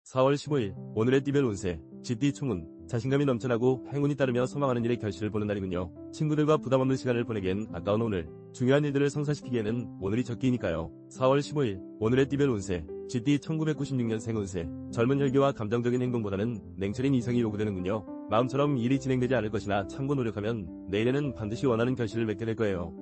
4월 15일 오늘의 띠별 운세 GT 총운 자신감이 넘쳐나고 행운이 따르며 소망하는 일의 결실을 보는 날이군요. 친구들과 부담 없는 시간을 보내기엔 아까운 오늘, 중요한 일들을 성사시키기에는 오늘이 적기니까요. 4월 15일 오늘의 띠별 운세 GT 1996년생 운세 젊은 혈기와 감정적인 행동보다는 냉철인 이성이 요구되는군요. 마음처럼 일이 진행되지 않을 것이나 참고 노력하면 내일에는 반드시 원하는 결실을 맺게 될 거예요.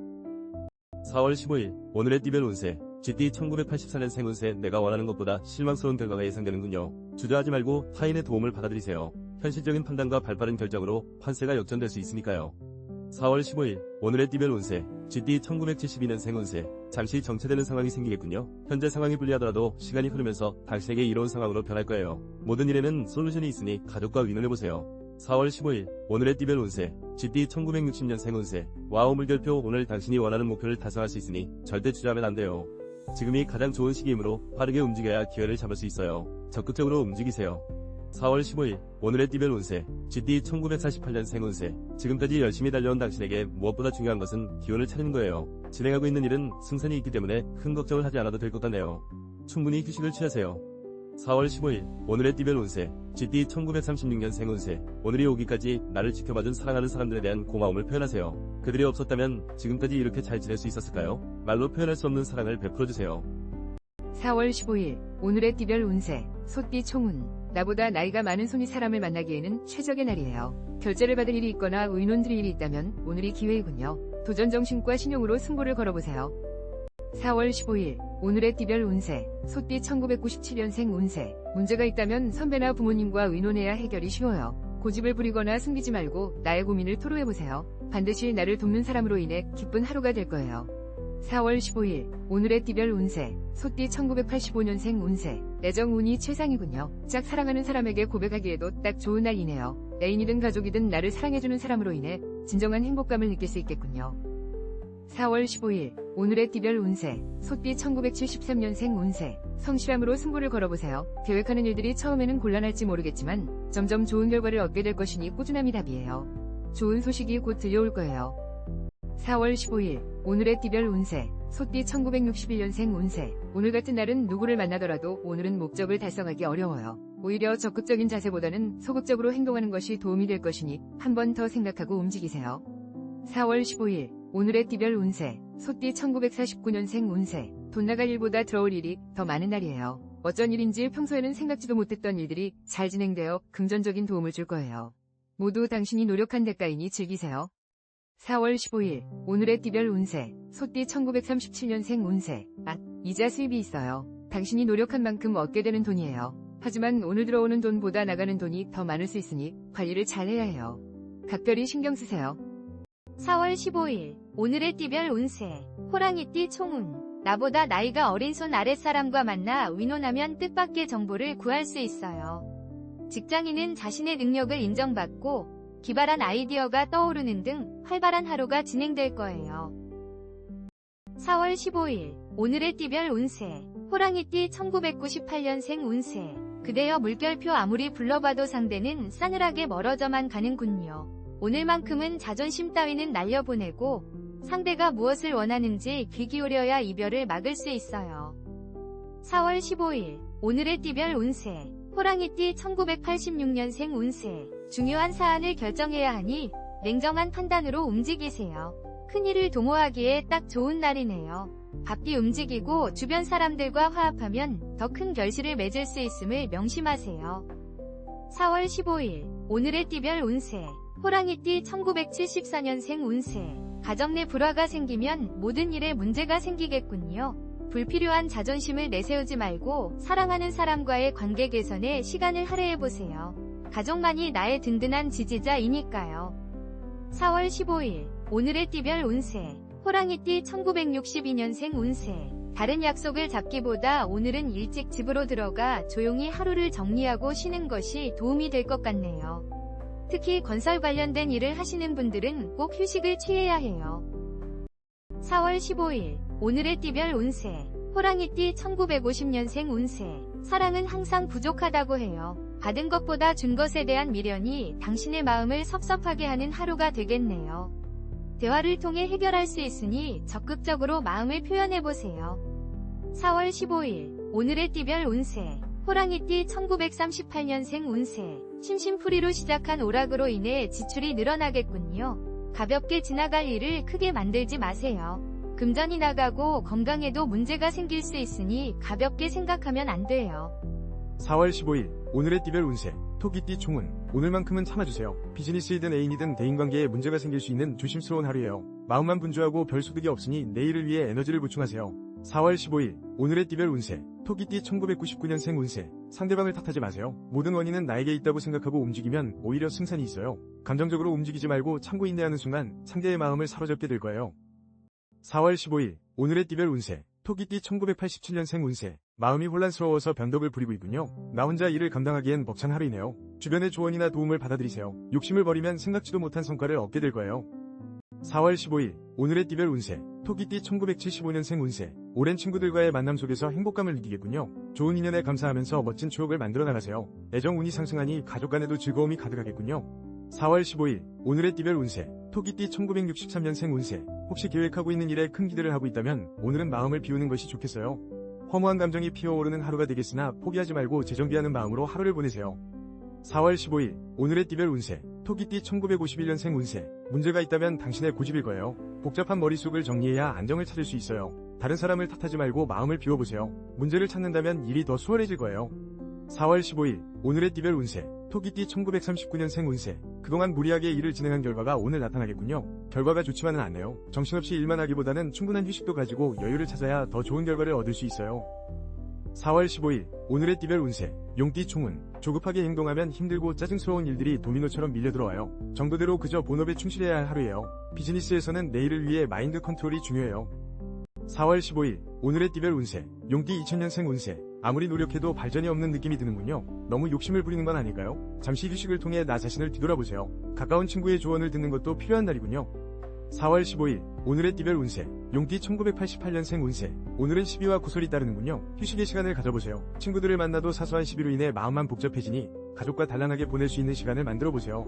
4월 15일 오늘의 띠별 운세 GT 1984년생 운세 내가 원하는 것보다 실망스러운 결과가 예상되는군요. 주저하지 말고 타인의 도움을 받아들이세요. 현실적인 판단과 발빠른 결정으로 판세가 역전될 수 있으니까요. 4월 15일 오늘의 띠별 운세 GT 1972년생 운세 잠시 정체되는 상황이 생기겠군요. 현재 상황이 불리하더라도 시간이 흐르면서 당신에게 이로운 상황으로 변할 거예요. 모든 일에는 솔루션이 있으니 가족과 의논해보세요. 4월 15일 오늘의 띠별 운세 GT 1960년생 운세 와우 물결표 오늘 당신이 원하는 목표를 달성할 수 있으니 절대 주저하면 안 돼요. 지금이 가장 좋은 시기이므로 빠르게 움직여야 기회를 잡을 수 있어요. 적극적으로 움직이세요. 4월 15일 오늘의 띠별 운세 GT 1948년생 운세 지금까지 열심히 달려온 당신에게 무엇보다 중요한 것은 기운을 차리는 거예요. 진행하고 있는 일은 승산이 있기 때문에 큰 걱정을 하지 않아도 될 것 같네요. 충분히 휴식을 취하세요. 4월 15일 오늘의 띠별 운세 GT 1936년생 운세 오늘이 오기까지 나를 지켜봐준 사랑하는 사람들에 대한 고마움을 표현하세요. 그들이 없었다면 지금까지 이렇게 잘 지낼 수 있었을까요? 말로 표현할 수 없는 사랑을 베풀어주세요. 4월 15일 오늘의 띠별 운세 소띠 총운 나보다 나이가 많은 손이 사람을 만나기에는 최적의 날이에요. 결제를 받을 일이 있거나 의논 드릴 일이 있다면 오늘이 기회이군요. 도전정신과 신용으로 승부를 걸어보세요. 4월 15일 오늘의 띠별 운세 소띠 1997년생 운세 문제가 있다면 선배나 부모님과 의논해야 해결이 쉬워요. 고집을 부리거나 숨기지 말고 나의 고민을 토로해보세요. 반드시 나를 돕는 사람으로 인해 기쁜 하루가 될 거예요. 4월 15일 오늘의 띠별 운세 소띠 1985년생 운세 애정운이 최상이군요. 짝 사랑하는 사람에게 고백하기에도 딱 좋은 날이네요. 애인이든 가족이든 나를 사랑해주는 사람으로 인해 진정한 행복감을 느낄 수 있겠군요. 4월 15일 오늘의 띠별 운세 소띠 1973년생 운세 성실함으로 승부를 걸어보세요. 계획하는 일들이 처음에는 곤란할지 모르겠지만 점점 좋은 결과를 얻게 될 것이니 꾸준함이 답이에요. 좋은 소식이 곧 들려올 거예요. 4월 15일 오늘의 띠별 운세 소띠 1961년생 운세 오늘 같은 날은 누구를 만나더라도 오늘은 목적을 달성하기 어려워요. 오히려 적극적인 자세보다는 소극적으로 행동하는 것이 도움이 될 것이니 한 번 더 생각하고 움직이세요. 4월 15일 오늘의 띠별 운세 소띠 1949년생 운세 돈 나갈 일보다 들어올 일이 더 많은 날이에요. 어쩐 일인지 평소에는 생각지도 못했던 일들이 잘 진행되어 금전적인 도움을 줄 거예요. 모두 당신이 노력한 대가이니 즐기세요. 4월 15일 오늘의 띠별 운세 소띠 1937년생 운세 이자 수입이 있어요. 당신이 노력한 만큼 얻게 되는 돈이에요. 하지만 오늘 들어오는 돈보다 나가는 돈이 더 많을 수 있으니 관리를 잘 해야 해요. 각별히 신경 쓰세요. 4월 15일 오늘의 띠별 운세 호랑이띠 총운 나보다 나이가 어린 손 아랫사람과 만나 의논하면 뜻밖의 정보를 구할 수 있어요. 직장인은 자신의 능력을 인정받고 기발한 아이디어가 떠오르는 등 활발한 하루가 진행될 거예요. 4월 15일 오늘의 띠별 운세 호랑이띠 1998년생 운세 그대여 물결표 아무리 불러봐도 상대는 싸늘하게 멀어져만 가는군요. 오늘만큼은 자존심 따위는 날려보내고 상대가 무엇을 원하는지 귀 기울여야 이별을 막을 수 있어요. 4월 15일 오늘의 띠별 운세 호랑이띠 1986년생 운세 중요한 사안을 결정해야 하니 냉정한 판단으로 움직이세요. 큰일을 도모하기에 딱 좋은 날이네요. 바삐 움직이고 주변 사람들과 화합하면 더 큰 결실을 맺을 수 있음을 명심하세요. 4월 15일 오늘의 띠별 운세 호랑이띠 1974년생 운세 가정 내 불화가 생기면 모든 일에 문제가 생기겠군요. 불필요한 자존심을 내세우지 말고 사랑하는 사람과의 관계 개선에 시간을 할애해보세요. 가족만이 나의 든든한 지지자이니까요. 4월 15일 오늘의 띠별 운세 호랑이띠 1962년생 운세 다른 약속을 잡기보다 오늘은 일찍 집으로 들어가 조용히 하루를 정리하고 쉬는 것이 도움이 될 것 같네요. 특히 건설 관련된 일을 하시는 분들은 꼭 휴식을 취해야 해요. 4월 15일 오늘의 띠별 운세 호랑이띠 1950년생 운세 사랑은 항상 부족하다고 해요. 받은 것보다 준 것에 대한 미련이 당신의 마음을 섭섭하게 하는 하루가 되겠네요. 대화를 통해 해결할 수 있으니 적극적으로 마음을 표현해보세요. 4월 15일 오늘의 띠별 운세 호랑이띠 1938년생 운세. 심심풀이로 시작한 오락으로 인해 지출이 늘어나겠군요. 가볍게 지나갈 일을 크게 만들지 마세요. 금전이 나가고 건강에도 문제가 생길 수 있으니 가볍게 생각하면 안 돼요. 4월 15일 오늘의 띠별 운세. 토끼띠 총운. 오늘만큼은 참아주세요. 비즈니스이든 애인이든 대인관계에 문제가 생길 수 있는 조심스러운 하루예요. 마음만 분주하고 별 소득이 없으니 내일을 위해 에너지를 보충하세요. 4월 15일 오늘의 띠별 운세. 토끼띠 1999년생 운세. 상대방을 탓하지 마세요. 모든 원인은 나에게 있다고 생각하고 움직이면 오히려 승산이 있어요. 감정적으로 움직이지 말고 참고 인내하는 순간 상대의 마음을 사로잡게 될 거예요. 4월 15일 오늘의 띠별 운세. 토끼띠 1987년생 운세. 마음이 혼란스러워서 변덕을 부리고 있군요. 나 혼자 일을 감당하기엔 벅찬 하루이네요. 주변의 조언이나 도움을 받아들이세요. 욕심을 버리면 생각지도 못한 성과를 얻게 될 거예요. 4월 15일 오늘의 띠별 운세. 토끼띠 1975년생 운세. 오랜 친구들과의 만남 속에서 행복감을 느끼겠군요. 좋은 인연에 감사하면서 멋진 추억을 만들어 나가세요. 애정 운이 상승하니 가족 간에도 즐거움이 가득하겠군요. 4월 15일 오늘의 띠별 운세. 토끼띠 1963년생 운세. 혹시 계획하고 있는 일에 큰 기대를 하고 있다면 오늘은 마음을 비우는 것이 좋겠어요. 허무한 감정이 피어오르는 하루가 되겠으나 포기하지 말고 재정비하는 마음으로 하루를 보내세요. 4월 15일 오늘의 띠별 운세. 토끼띠 1951년생 운세. 문제가 있다면 당신의 고집일 거예요. 복잡한 머릿속을 정리해야 안정을 찾을 수 있어요. 다른 사람을 탓하지 말고 마음을 비워보세요. 문제를 찾는다면 일이 더 수월해질 거예요. 4월 15일 오늘의 띠별 운세. 토끼띠 1939년생 운세. 그동안 무리하게 일을 진행한 결과가 오늘 나타나겠군요. 결과가 좋지만은 않네요. 정신없이 일만 하기보다는 충분한 휴식도 가지고 여유를 찾아야 더 좋은 결과를 얻을 수 있어요. 4월 15일 오늘의 띠별 운세. 용띠 총운. 조급하게 행동하면 힘들고 짜증스러운 일들이 도미노처럼 밀려들어와요. 정도대로 그저 본업에 충실해야 할 하루예요. 비즈니스에서는 내일을 위해 마인드 컨트롤이 중요해요. 4월 15일 오늘의 띠별 운세. 용띠 2000년생 운세. 아무리 노력해도 발전이 없는 느낌이 드는군요. 너무 욕심을 부리는 건 아닐까요? 잠시 휴식을 통해 나 자신을 뒤돌아보세요. 가까운 친구의 조언을 듣는 것도 필요한 날이군요. 4월 15일 오늘의 띠별 운세. 용띠 1988년생 운세. 오늘은 시비와 구설이 따르는군요. 휴식의 시간을 가져보세요. 친구들을 만나도 사소한 시비로 인해 마음만 복잡해지니 가족과 단란하게 보낼 수 있는 시간을 만들어보세요.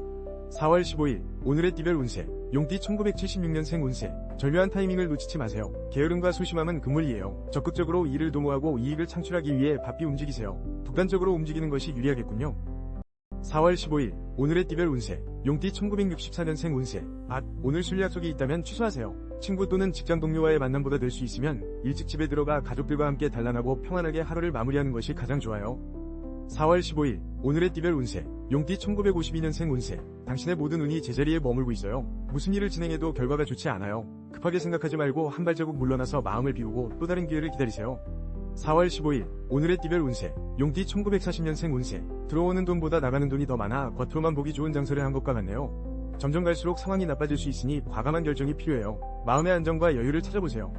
4월 15일 오늘의 띠별 운세. 용띠 1976년생 운세. 절묘한 타이밍을 놓치지 마세요. 게으름과 소심함은 금물이에요. 적극적으로 일을 도모하고 이익을 창출하기 위해 바삐 움직이세요. 독단적으로 움직이는 것이 유리하겠군요. 4월 15일 오늘의 띠별 운세. 용띠 1964년생 운세. 오늘 술 약속이 있다면 취소하세요. 친구 또는 직장 동료와의 만남보다 될 수 있으면 일찍 집에 들어가 가족들과 함께 단란하고 평안하게 하루를 마무리하는 것이 가장 좋아요. 4월 15일 오늘의 띠별 운세. 용띠 1952년생 운세. 당신의 모든 운이 제자리에 머물고 있어요. 무슨 일을 진행해도 결과가 좋지 않아요. 급하게 생각하지 말고 한 발자국 물러나서 마음을 비우고 또 다른 기회를 기다리세요. 4월 15일 오늘의 띠별 운세. 용띠 1940년생 운세. 들어오는 돈보다 나가는 돈이 더 많아 겉으로만 보기 좋은 장소를 한 것과 같네요. 점점 갈수록 상황이 나빠질 수 있으니 과감한 결정이 필요해요. 마음의 안정과 여유를 찾아보세요.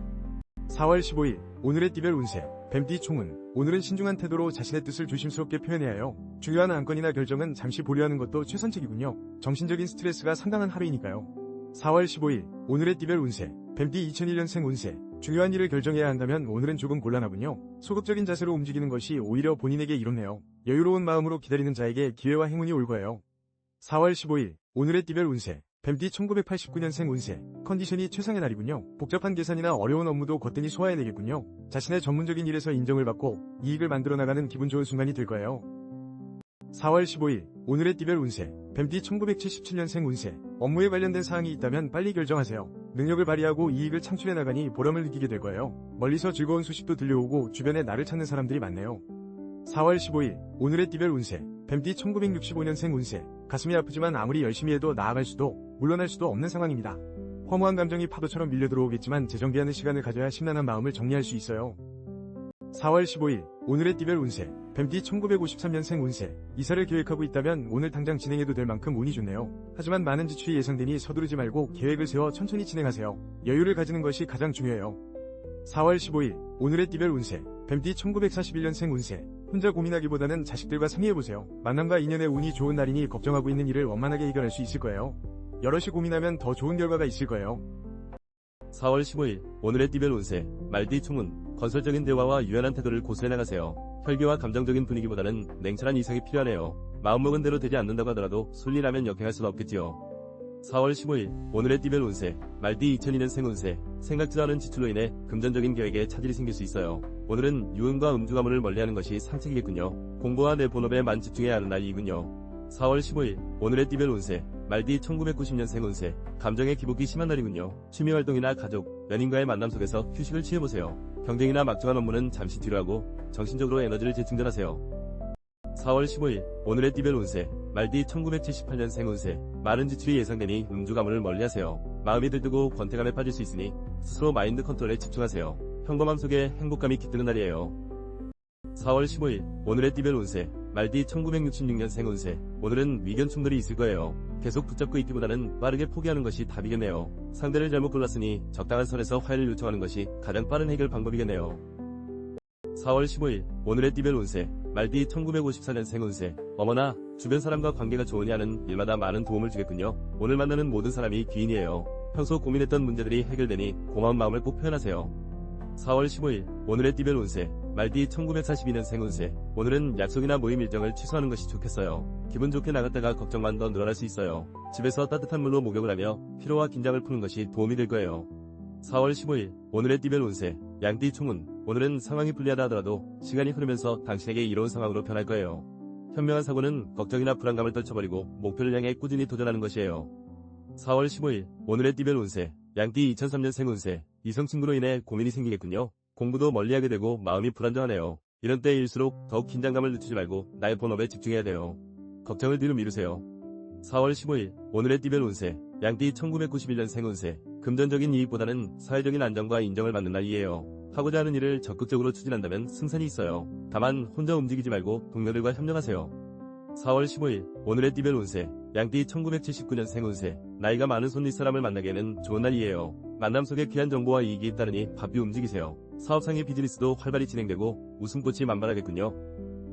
4월 15일 오늘의 띠별 운세. 뱀띠 총운. 오늘은 신중한 태도로 자신의 뜻을 조심스럽게 표현해야 해요. 중요한 안건이나 결정은 잠시 보류하는 것도 최선책이군요. 정신적인 스트레스가 상당한 하루이니까요. 4월 15일 오늘의 띠별 운세. 뱀띠 2001년생 운세. 중요한 일을 결정해야 한다면 오늘은 조금 곤란하군요. 소극적인 자세로 움직이는 것이 오히려 본인에게 이롭네요. 여유로운 마음으로 기다리는 자에게 기회와 행운이 올 거예요. 4월 15일 오늘의 띠별 운세. 뱀띠 1989년생 운세. 컨디션이 최상의 날이군요. 복잡한 계산이나 어려운 업무도 거뜬히 소화해내겠군요. 자신의 전문적인 일에서 인정을 받고 이익을 만들어 나가는 기분 좋은 순간이 될 거예요. 4월 15일 오늘의 띠별 운세. 뱀띠 1977년생 운세. 업무에 관련된 사항이 있다면 빨리 결정하세요. 능력을 발휘하고 이익을 창출해 나가니 보람을 느끼게 될 거예요. 멀리서 즐거운 소식도 들려오고 주변에 나를 찾는 사람들이 많네요. 4월 15일 오늘의 띠별 운세. 뱀띠 1965년생 운세. 가슴이 아프지만 아무리 열심히 해도 나아갈 수도 물러날 수도 없는 상황입니다. 허무한 감정이 파도처럼 밀려 들어오겠지만 재정비하는 시간을 가져야 심란한 마음을 정리할 수 있어요. 4월 15일 오늘의 띠별 운세. 뱀띠 1953년생 운세. 이사를 계획하고 있다면 오늘 당장 진행해도 될 만큼 운이 좋네요. 하지만 많은 지출이 예상되니 서두르지 말고 계획을 세워 천천히 진행하세요. 여유를 가지는 것이 가장 중요해요. 4월 15일 오늘의 띠별 운세. 뱀띠 1941년생 운세. 혼자 고민하기보다는 자식들과 상의해보세요. 만남과 인연의 운이 좋은 날이니 걱정하고 있는 일을 원만하게 해결할 수 있을 거예요. 여럿이 고민하면 더 좋은 결과가 있을 거예요. 4월 15일 오늘의 띠별 운세. 말띠 총운. 건설적인 대화와 유연한 태도를 고수해 나가세요. 혈기와 감정적인 분위기보다는 냉철한 이성이 필요하네요. 마음먹은 대로 되지 않는다고 하더라도 솔리라면 역행할 수는 없겠지요. 4월 15일 오늘의 띠별 운세 말띠 2002년 생운세 생각지도 않은 지출로 인해 금전적인 계획에 차질이 생길 수 있어요. 오늘은 유흥과 음주 가문을 멀리하는 것이 상책이겠군요. 공부와 내 본업에만 집중해야 하는 날이군요. 4월 15일 오늘의 띠별 운세 말띠 1990년 생운세 감정의 기복이 심한 날이군요. 취미활동이나 가족, 연인과의 만남 속에서 휴식을 취해보세요. 경쟁이나 막중한 업무는 잠시 뒤로 하고 정신적으로 에너지를 재충전하세요. 4월 15일 오늘의 띠별 운세 말띠 1978년 생운세 많은 지출이 예상되니 음주 가문을 멀리하세요. 마음이 들뜨고 권태감에 빠질 수 있으니 스스로 마인드 컨트롤에 집중하세요. 평범함 속에 행복감이 깃드는 날이에요. 4월 15일 오늘의 띠별 운세 말띠 1966년 생운세 오늘은 위견 충돌이 있을 거예요. 계속 붙잡고 있기보다는 빠르게 포기하는 것이 답이겠네요. 상대를 잘못 골랐으니 적당한 선에서 화해를 요청하는 것이 가장 빠른 해결 방법이겠네요. 4월 15일 오늘의 띠별 운세 말띠 1954년 생운세 어머나 주변 사람과 관계가 좋으냐는 일마다 많은 도움을 주겠군요. 오늘 만나는 모든 사람이 귀인이에요. 평소 고민했던 문제들이 해결되니 고마운 마음을 꼭 표현하세요. 4월 15일 오늘의 띠별 운세 말띠 1942년 생운세 오늘은 약속이나 모임 일정을 취소하는 것이 좋겠어요. 기분 좋게 나갔다가 걱정만 더 늘어날 수 있어요. 집에서 따뜻한 물로 목욕을 하며 피로와 긴장을 푸는 것이 도움이 될 거예요. 4월 15일 오늘의 띠별 운세 양띠 총운 오늘은 상황이 불리하다 하더라도 시간이 흐르면서 당신에게 이로운 상황으로 변할 거예요. 현명한 사고는 걱정이나 불안감을 떨쳐버리고 목표를 향해 꾸준히 도전하는 것이에요. 4월 15일 오늘의 띠별 운세 양띠 2003년 생운세 이성 친구로 인해 고민이 생기겠군요. 공부도 멀리하게 되고 마음이 불안정하네요. 이런 때일수록 더욱 긴장감을 늦추지 말고 나의 본업에 집중해야 돼요. 걱정을 뒤로 미루세요. 4월 15일 오늘의 띠별 운세 양띠 1991년 생운세 금전적인 이익보다는 사회적인 안정과 인정을 받는 날이에요. 하고자 하는 일을 적극적으로 추진한다면 승산이 있어요. 다만 혼자 움직이지 말고 동료들과 협력하세요. 4월 15일 오늘의 띠별 운세 양띠 1979년 생운세 나이가 많은 손윗 사람을 만나기에는 좋은 날이에요. 만남 속에 귀한 정보와 이익이 잇따르니 바삐 움직이세요. 사업상의 비즈니스도 활발히 진행되고 웃음꽃이 만발하겠군요.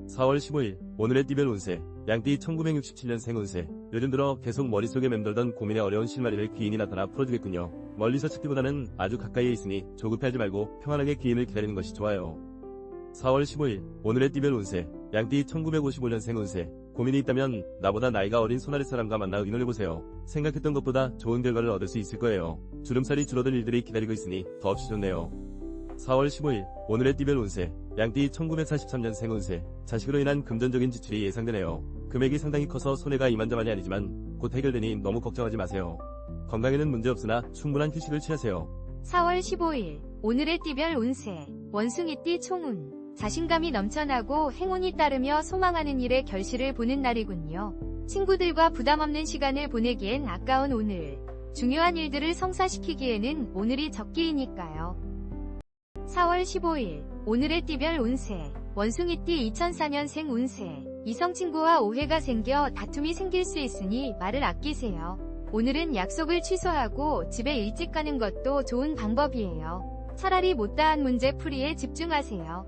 4월 15일 오늘의 띠별 운세 양띠 1967년 생운세 요즘 들어 계속 머릿속에 맴돌던 고민의 어려운 실마리를 귀인이 나타나 풀어주겠군요. 멀리서 찾기보다는 아주 가까이에 있으니 조급해하지 말고 평안하게 귀인을 기다리는 것이 좋아요. 4월 15일 오늘의 띠별 운세 양띠 1955년 생운세 고민이 있다면 나보다 나이가 어린 손아랫 사람과 만나 의논해보세요. 생각했던 것보다 좋은 결과를 얻을 수 있을 거예요. 주름살이 줄어들 일들이 기다리고 있으니 더없이 좋네요. 4월 15일 오늘의 띠별 운세 양띠 1943년 생운세 자식으로 인한 금전적인 지출이 예상되네요. 금액이 상당히 커서 손해가 이만저만이 아니지만 곧 해결되니 너무 걱정하지 마세요. 건강에는 문제없으나 충분한 휴식을 취하세요. 4월 15일 오늘의 띠별 운세 원숭이띠 총운 자신감이 넘쳐나고 행운이 따르며 소망하는 일에 결실을 보는 날이군요. 친구들과 부담없는 시간을 보내기엔 아까운 오늘 중요한 일들을 성사시키기에는 오늘이 적기이니까요. 4월 15일 오늘의 띠별 운세 원숭이띠 2004년생 운세 이성친구와 오해가 생겨 다툼이 생길 수 있으니 말을 아끼세요. 오늘은 약속을 취소하고 집에 일찍 가는 것도 좋은 방법이에요. 차라리 못다한 문제 풀이에 집중하세요.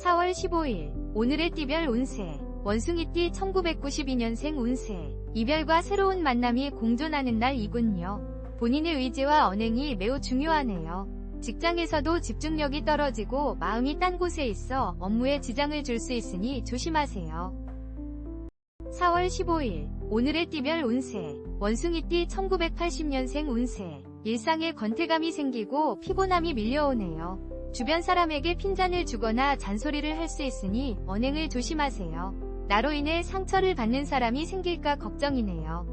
4월 15일 오늘의 띠별 운세 원숭이띠 1992년생 운세 이별과 새로운 만남이 공존하는 날이군요. 본인의 의지와 언행이 매우 중요하네요. 직장에서도 집중력이 떨어지고 마음이 딴 곳에 있어 업무에 지장을 줄 수 있으니 조심하세요. 4월 15일 오늘의 띠별 운세 원숭이띠 1980년생 운세 일상에 권태감이 생기고 피곤함이 밀려오네요. 주변 사람에게 핀잔을 주거나 잔소리를 할 수 있으니 언행을 조심하세요. 나로 인해 상처를 받는 사람이 생길까 걱정이네요.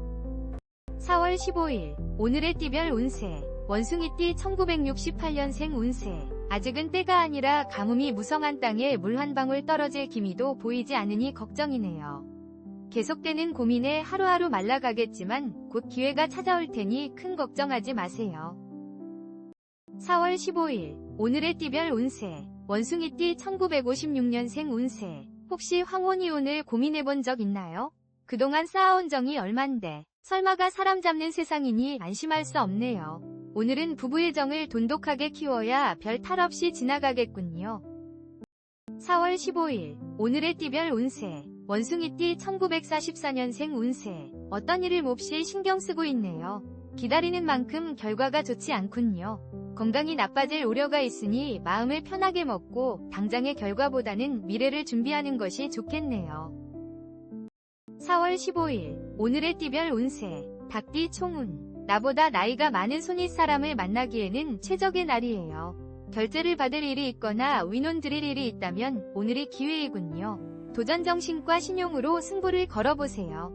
4월 15일 오늘의 띠별 운세 원숭이띠 1968년생 운세 아직은 때가 아니라 가뭄이 무성한 땅에 물 한 방울 떨어질 기미도 보이지 않으니 걱정이네요. 계속되는 고민에 하루하루 말라가겠지만 곧 기회가 찾아올 테니 큰 걱정하지 마세요. 4월 15일 오늘의 띠별 운세 원숭이띠 1956년생 운세 혹시 황혼이혼을 고민해본 적 있나요? 그동안 쌓아온 정이 얼만데 설마가 사람 잡는 세상이니 안심할 수 없네요. 오늘은 부부의 정을 돈독하게 키워야 별 탈 없이 지나가겠군요. 4월 15일 오늘의 띠별 운세 원숭이띠 1944년생 운세 어떤 일을 몹시 신경 쓰고 있네요. 기다리는 만큼 결과가 좋지 않군요. 건강이 나빠질 우려가 있으니 마음을 편하게 먹고 당장의 결과보다는 미래를 준비하는 것이 좋겠네요. 4월 15일 오늘의 띠별 운세 닭띠 총운. 나보다 나이가 많은 손윗 사람을 만나기에는 최적의 날이에요. 결제를 받을 일이 있거나 위논 드릴 일이 있다면 오늘이 기회이군요. 도전정신과 신용으로 승부를 걸어보세요.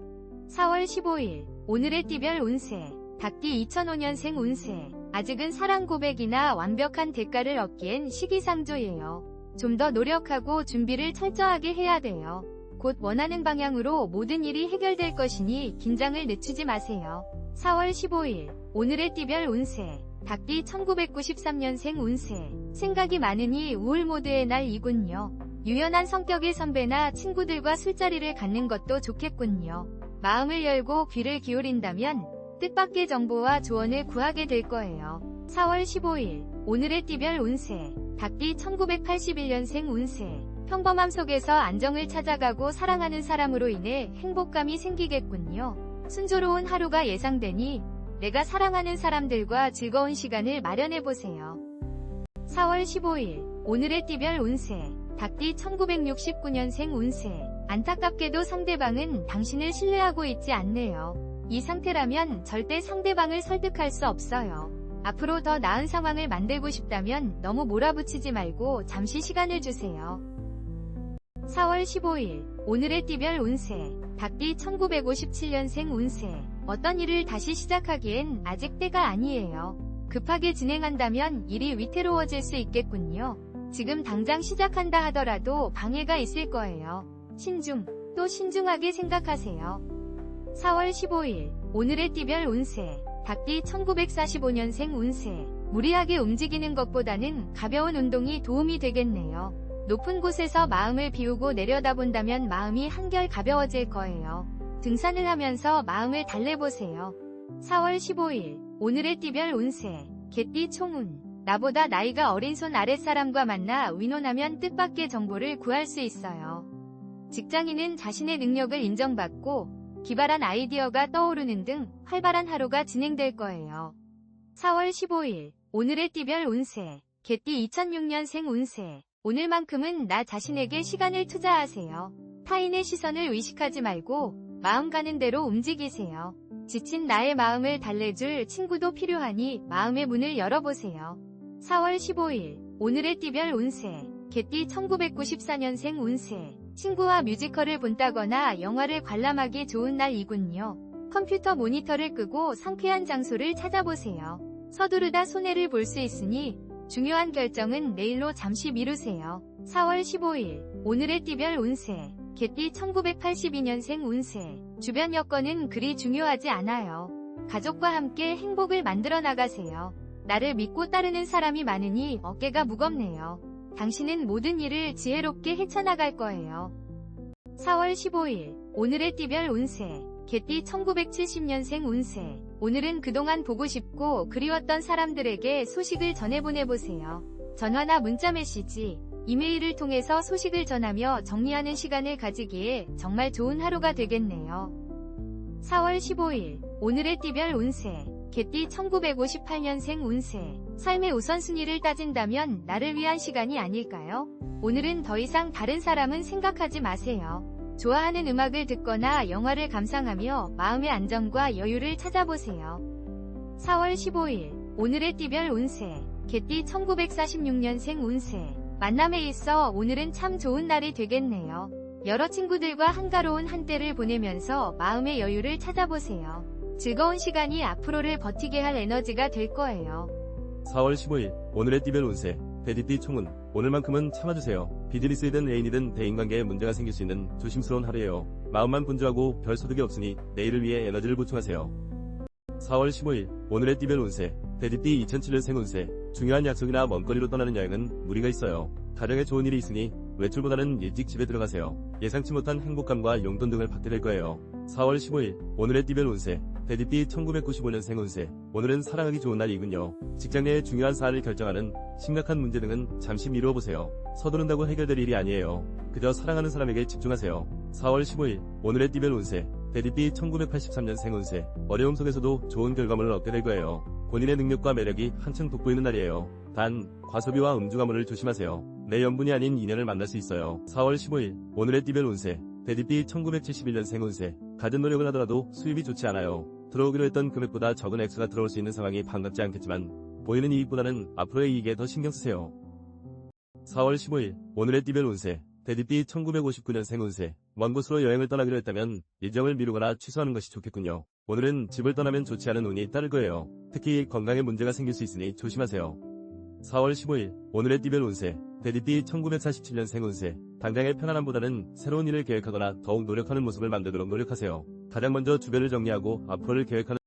4월 15일 오늘의 띠별 운세. 닭띠 2005년생 운세. 아직은 사랑 고백이나 완벽한 대가를 얻기엔 시기상조예요. 좀 더 노력하고 준비를 철저하게 해야 돼요. 곧 원하는 방향으로 모든 일이 해결될 것이니 긴장을 늦추지 마세요. 4월 15일 오늘의 띠별 운세. 닭띠 1993년생 운세. 생각이 많으니 우울 모드의 날이군요. 유연한 성격의 선배나 친구들과 술자리를 갖는 것도 좋겠군요. 마음을 열고 귀를 기울인다면 뜻밖의 정보와 조언을 구하게 될 거예요. 4월 15일 오늘의 띠별 운세. 닭띠 1981년생 운세. 평범함 속에서 안정을 찾아가고 사랑하는 사람으로 인해 행복감이 생기겠군요. 순조로운 하루가 예상되니 내가 사랑하는 사람들과 즐거운 시간을 마련해보세요. 4월 15일 오늘의 띠별 운세. 닭띠 1969년생 운세. 안타깝게도 상대방은 당신을 신뢰하고 있지 않네요. 이 상태라면 절대 상대방을 설득할 수 없어요. 앞으로 더 나은 상황을 만들고 싶다면 너무 몰아붙이지 말고 잠시 시간을 주세요. 4월 15일 오늘의 띠별 운세. 닭띠 1957년생 운세. 어떤 일을 다시 시작하기엔 아직 때가 아니에요. 급하게 진행한다면 일이 위태로워질 수 있겠군요. 지금 당장 시작한다 하더라도 방해가 있을 거예요. 또 신중하게 생각하세요. 4월 15일 오늘의 띠별 운세. 닭띠 1945년생 운세. 무리하게 움직이는 것보다는 가벼운 운동이 도움이 되겠네요. 높은 곳에서 마음을 비우고 내려다본다면 마음이 한결 가벼워질 거예요. 등산을 하면서 마음을 달래보세요. 4월 15일 오늘의 띠별 운세. 개띠 총운. 나보다 나이가 어린 손 아랫사람과 만나 의논하면 뜻밖의 정보를 구할 수 있어요. 직장인은 자신의 능력을 인정받고 기발한 아이디어가 떠오르는 등 활발한 하루가 진행될 거예요. 4월 15일 오늘의 띠별 운세. 개띠 2006년생 운세. 오늘만큼은 나 자신에게 시간을 투자하세요. 타인의 시선을 의식하지 말고 마음 가는 대로 움직이세요. 지친 나의 마음을 달래줄 친구도 필요하니 마음의 문을 열어보세요. 4월 15일 오늘의 띠별 운세. 개띠 1994년생 운세. 친구와 뮤지컬을 본다거나 영화를 관람하기 좋은 날이군요. 컴퓨터 모니터를 끄고 상쾌한 장소를 찾아보세요. 서두르다 손해를 볼 수 있으니 중요한 결정은 내일로 잠시 미루세요. 4월 15일 오늘의 띠별 운세. 개띠 1982년생 운세. 주변 여건은 그리 중요하지 않아요. 가족과 함께 행복을 만들어 나가세요. 나를 믿고 따르는 사람이 많으니 어깨가 무겁네요. 당신은 모든 일을 지혜롭게 헤쳐나갈 거예요. 4월 15일 오늘의 띠별 운세. 개띠 1970년생 운세. 오늘은 그동안 보고 싶고 그리웠던 사람들에게 소식을 전해보내보세요. 전화나 문자 메시지, 이메일을 통해서 소식을 전하며 정리하는 시간을 가지기에 정말 좋은 하루가 되겠네요. 4월 15일 오늘의 띠별 운세. 개띠 1958년생 운세. 삶의 우선순위를 따진다면 나를 위한 시간이 아닐까요? 오늘은 더 이상 다른 사람은 생각하지 마세요. 좋아하는 음악을 듣거나 영화를 감상하며 마음의 안정과 여유를 찾아보세요. 4월 15일 오늘의 띠별 운세. 개띠 1946년생 운세. 만남에 있어 오늘은 참 좋은 날이 되겠네요. 여러 친구들과 한가로운 한때를 보내면서 마음의 여유를 찾아보세요. 즐거운 시간이 앞으로를 버티게 할 에너지가 될 거예요. 4월 15일 오늘의 띠별 운세. 대디띠 총운. 오늘만큼은 참아주세요. 비즈니스이든 애인이든 대인관계에 문제가 생길 수 있는 조심스러운 하루예요. 마음만 분주하고 별 소득이 없으니 내일을 위해 에너지를 보충하세요. 4월 15일 오늘의 띠별 운세. 대디띠 2007년생 운세. 중요한 약속이나 먼거리로 떠나는 여행은 무리가 있어요. 가정에 좋은 일이 있으니 외출보다는 일찍 집에 들어가세요. 예상치 못한 행복감과 용돈 등을 받게 될 거예요. 4월 15일 오늘의 띠별 운세. 대디띠 1995년생 운세. 오늘은 사랑하기 좋은 날이군요. 직장 내의 중요한 사안을 결정하는 심각한 문제 등은 잠시 미루어보세요. 서두른다고 해결될 일이 아니에요. 그저 사랑하는 사람에게 집중하세요. 4월 15일 오늘의 띠별 운세. 대디띠 1983년생 운세. 어려움 속에서도 좋은 결과물을 얻게 될 거예요. 본인의 능력과 매력이 한층 돋보이는 날이에요. 단, 과소비와 음주 가물을 조심하세요. 내 연분이 아닌 인연을 만날 수 있어요. 4월 15일 오늘의 띠별 운세. 대디비 1971년생 운세. 갖은 노력을 하더라도 수입이 좋지 않아요. 들어오기로 했던 금액보다 적은 액수가 들어올 수 있는 상황이 반갑지 않겠지만 보이는 이익보다는 앞으로의 이익에 더 신경 쓰세요. 4월 15일 오늘의 띠별 운세. 대디비 1959년생 운세. 먼 곳으로 여행을 떠나기로 했다면 일정을 미루거나 취소하는 것이 좋겠군요. 오늘은 집을 떠나면 좋지 않은 운이 따를 거예요. 특히 건강에 문제가 생길 수 있으니 조심하세요. 4월 15일 오늘의 띠별 운세. 대디비 1947년생 운세. 당장의 편안함보다는 새로운 일을 계획하거나 더욱 노력하는 모습을 만들도록 노력하세요. 가장 먼저 주변을 정리하고 앞으로를 계획하는